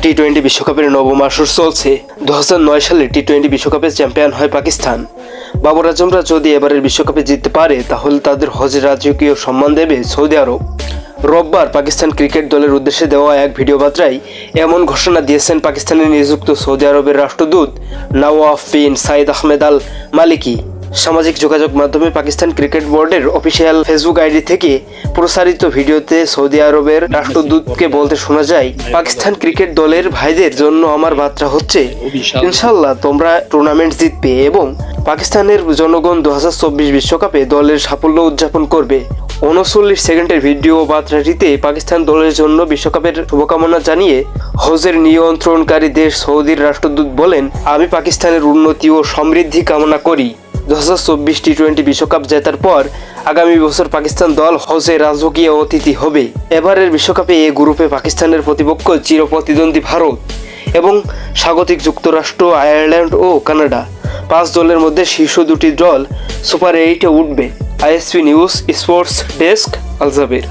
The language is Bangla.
টি-20 বিশ্বকাপের নবম আসর চলছে। 2009 সালে টি-20 বিশ্বকাপের চ্যাম্পিয়ন হয় পাকিস্তান। বাবর আজমরা যদি এবারের বিশ্বকাপে জিততে পারে তাহলে তাদের হজের রাজকীয় সম্মান দেবে সৌদি আরব। রোববার পাকিস্তান ক্রিকেট দলের উদ্দেশ্যে দেওয়া এক ভিডিও বার্তায় এমন ঘোষণা দিয়েছেন পাকিস্তানে নিযুক্ত সৌদি আরবের রাষ্ট্রদূত নওয়াফ বিন সাইদ আহমেদ আল মালিকি। সামাজিক যোগাযোগ মাধ্যমে পাকিস্তান ক্রিকেট বোর্ডের অফিসিয়াল ফেসবুক আইডি থেকে প্রচারিত ভিডিওতে সৌদি আরবের রাষ্ট্রদূতকে বলতে শোনা যায়, পাকিস্তান ক্রিকেট দলের ভাইদের জন্য আমার বার্তা হচ্ছে, ইনশাল্লাহ তোমরা টুর্নামেন্ট জিতবে এবং পাকিস্তানের জনগণ 2024 বিশ্বকাপে দলের সাফল্য উদযাপন করবে। 39 সেকেন্ডের ভিডিও বার্তাটিতে পাকিস্তান দলের জন্য বিশ্বকাপের শুভকামনা জানিয়ে হজের নিয়ন্ত্রণকারী দেশ সৌদির রাষ্ট্রদূত বলেন, আমি পাকিস্তানের উন্নতি ও সমৃদ্ধি কামনা করি। 2024 টি-20 বিশ্বকাপ জেতার পর আগামী বছর পাকিস্তান দল হজের রাজকীয় অতিথি হবে। এবারের বিশ্বকাপে এ গ্রুপে পাকিস্তানের প্রতিপক্ষ চিরপ্রতিদ্বন্দ্বী ভারত এবং স্বাগতিক যুক্তরাষ্ট্র, আয়ারল্যান্ড ও কানাডা। 5 দলের মধ্যে শীর্ষ দুটি দল সুপার 8-এ উঠবে। আইএসপি নিউজ স্পোর্টস ডেস্ক, আল জাবের।